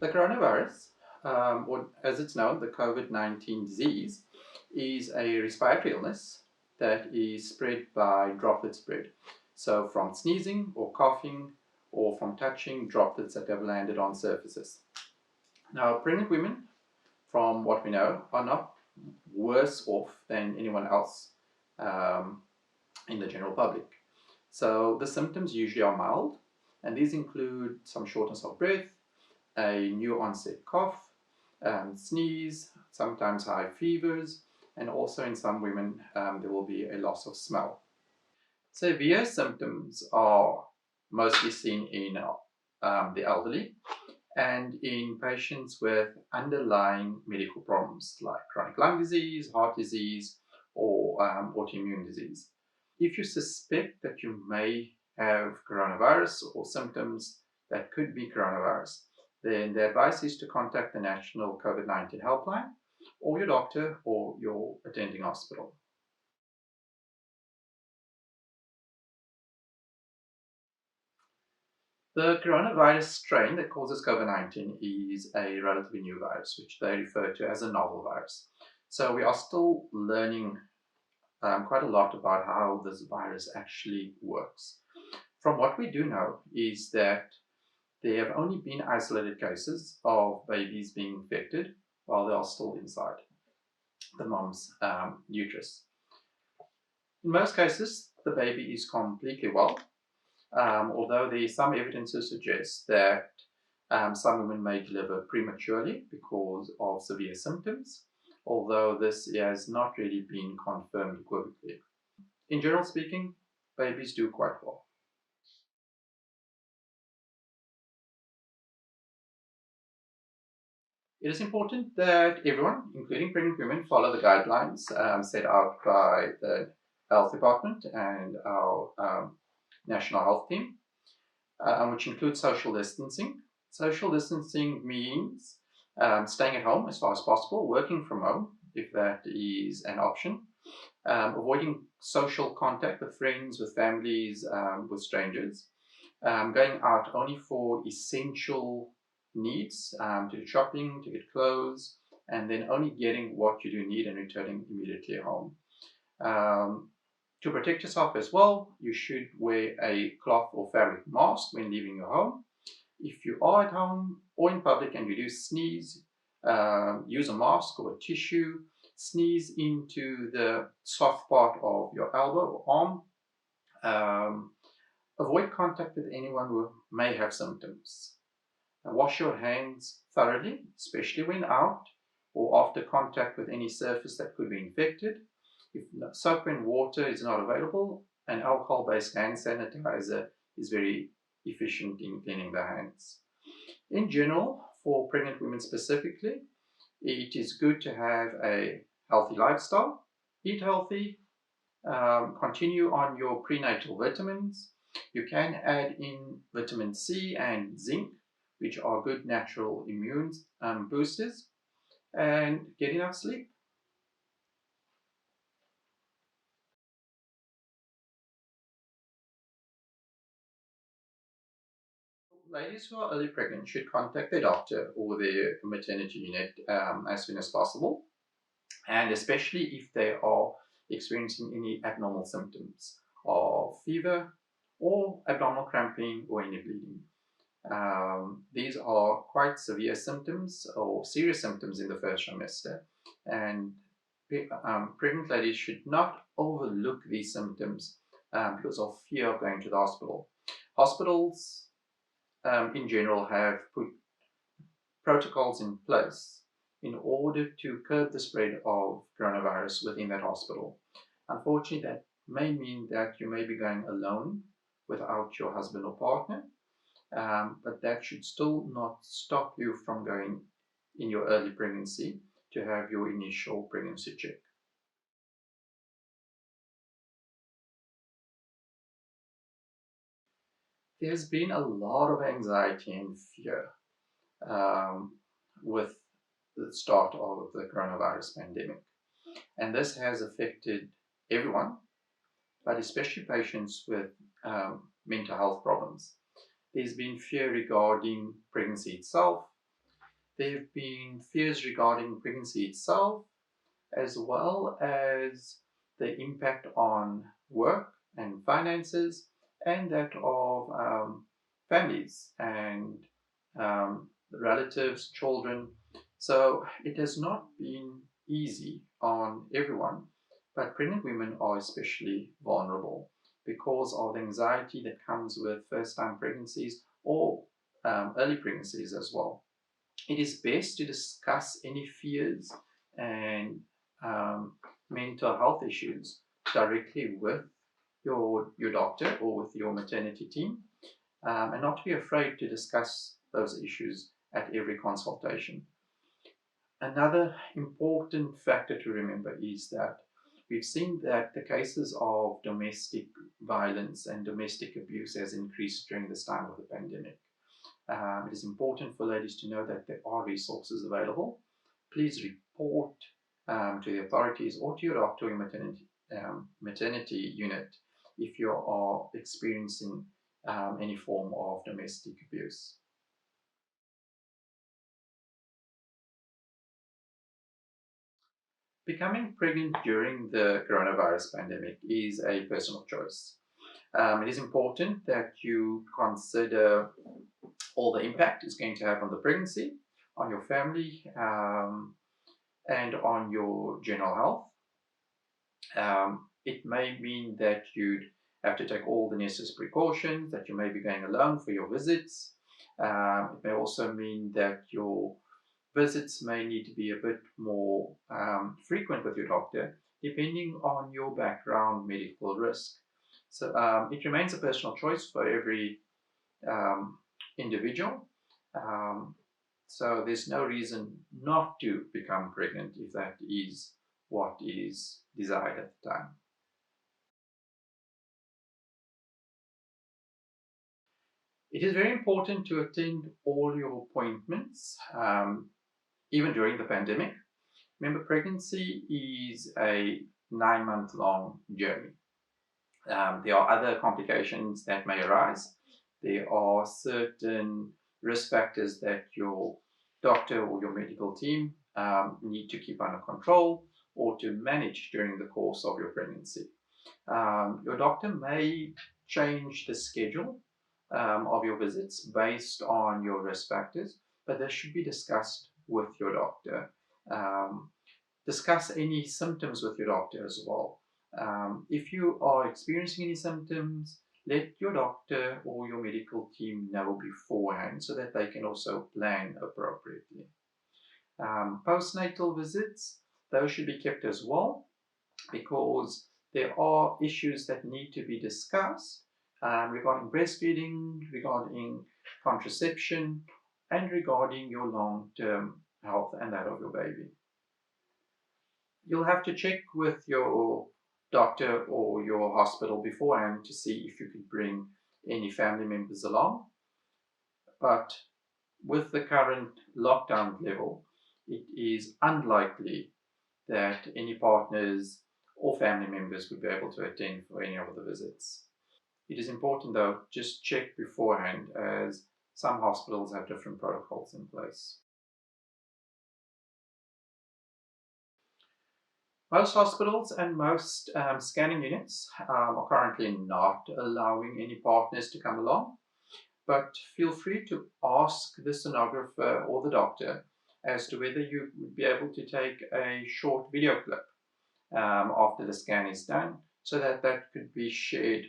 The coronavirus, or as it's known, the COVID-19 disease, is a respiratory illness that is spread by droplet spread. So from sneezing or coughing or from touching droplets that have landed on surfaces. Now, pregnant women, from what we know, are not worse off than anyone else in the general public. So the symptoms usually are mild, and these include some shortness of breath, a new onset cough, sneeze, sometimes high fevers, and also in some women there will be a loss of smell. Severe symptoms are mostly seen in the elderly and in patients with underlying medical problems like chronic lung disease, heart disease, or autoimmune disease. If you suspect that you may have coronavirus or symptoms that could be coronavirus, then the advice is to contact the National COVID-19 helpline or your doctor or your attending hospital. The coronavirus strain that causes COVID-19 is a relatively new virus, which they refer to as a novel virus. So we are still learning quite a lot about how this virus actually works. From what we do know is that there have only been isolated cases of babies being infected while they are still inside the mom's uterus. In most cases, the baby is completely well, although there is some evidence to suggest that some women may deliver prematurely because of severe symptoms, although this has not really been confirmed equivocally. In general speaking, babies do quite well. It is important that everyone, including pregnant women, follow the guidelines set out by the health department and our national health team, which includes social distancing. Social distancing means staying at home as far as possible, working from home if that is an option, avoiding social contact with friends, with families, with strangers, going out only for essential needs, to do shopping, to get clothes, and then only getting what you do need and returning immediately home. To protect yourself as well, you should wear a cloth or fabric mask when leaving your home. If you are at home or in public and you do sneeze, use a mask or a tissue, sneeze into the soft part of your elbow or arm. Avoid contact with anyone who may have symptoms. Wash your hands thoroughly, especially when out or after contact with any surface that could be infected. If soap and water is not available, an alcohol-based hand sanitizer is very efficient in cleaning the hands. In general, for pregnant women specifically, it is good to have a healthy lifestyle, eat healthy, continue on your prenatal vitamins. You can add in vitamin C and zinc, which are good natural immune boosters, and get enough sleep. Ladies who are early pregnant should contact their doctor or their maternity unit as soon as possible, and especially if they are experiencing any abnormal symptoms of fever or abdominal cramping or any bleeding. These are quite severe symptoms or serious symptoms in the first trimester, and pregnant ladies should not overlook these symptoms because of fear of going to the hospital. Hospitals in general have put protocols in place in order to curb the spread of coronavirus within that hospital. Unfortunately, that may mean that you may be going alone without your husband or partner, but that should still not stop you from going in your early pregnancy to have your initial pregnancy check. There's been a lot of anxiety and fear with the start of the coronavirus pandemic, and this has affected everyone, but especially patients with mental health problems. There's been fear regarding pregnancy itself, there have been fears regarding pregnancy itself, as well as the impact on work and finances, and that of families and relatives, children. So it has not been easy on everyone, but pregnant women are especially vulnerable because of the anxiety that comes with first time pregnancies or early pregnancies as well. It is best to discuss any fears and mental health issues directly with your doctor or with your maternity team, and not to be afraid to discuss those issues at every consultation. Another important factor to remember is that we've seen that the cases of domestic violence and domestic abuse has increased during this time of the pandemic. It is important for ladies to know that there are resources available. Please report to the authorities or to your doctor or maternity unit if you are experiencing any form of domestic abuse. Becoming pregnant during the coronavirus pandemic is a personal choice. It is important that you consider all the impact it's going to have on the pregnancy, on your family, and on your general health. It may mean that you'd have to take all the necessary precautions, that you may be going alone for your visits. It may also mean that your visits may need to be a bit more frequent with your doctor, depending on your background medical risk. So it remains a personal choice for every individual. Um, so there's no reason not to become pregnant if that is what is desired at the time. It is very important to attend all your appointments, even during the pandemic. Remember, pregnancy is a 9-month long journey. There are other complications that may arise. There are certain risk factors that your doctor or your medical team need to keep under control or to manage during the course of your pregnancy. Your doctor may change the schedule of your visits based on your risk factors, but this should be discussed with your doctor. Um, Discuss any symptoms with your doctor as well. If you are experiencing any symptoms, let your doctor or your medical team know beforehand so that they can also plan appropriately. Postnatal visits, those should be kept as well because there are issues that need to be discussed regarding breastfeeding, regarding contraception, and regarding your long-term health and that of your baby. You'll have to check with your doctor or your hospital beforehand to see if you could bring any family members along. But with the current lockdown level, it is unlikely that any partners or family members would be able to attend for any of the visits. It is important though, just check beforehand as some hospitals have different protocols in place. Most hospitals and most scanning units are currently not allowing any partners to come along, but feel free to ask the sonographer or the doctor as to whether you would be able to take a short video clip after the scan is done so that that could be shared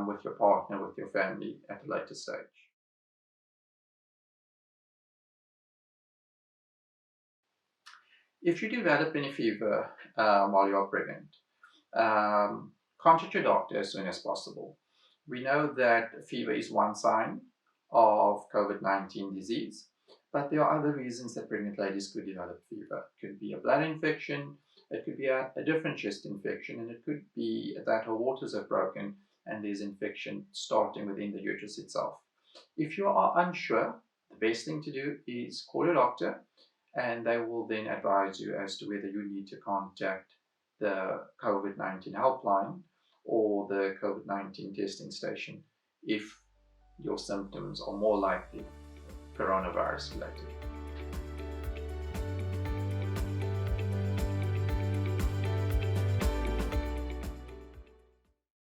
with your partner, with your family at a later stage. If you develop any fever while you're pregnant, contact your doctor as soon as possible. We know that fever is one sign of COVID-19 disease, but there are other reasons that pregnant ladies could develop fever. It could be a bladder infection, it could be a different chest infection, and it could be that her waters are broken and there's infection starting within the uterus itself. If you are unsure, the best thing to do is call your doctor and they will then advise you as to whether you need to contact the COVID-19 helpline or the COVID-19 testing station if your symptoms are more likely coronavirus related.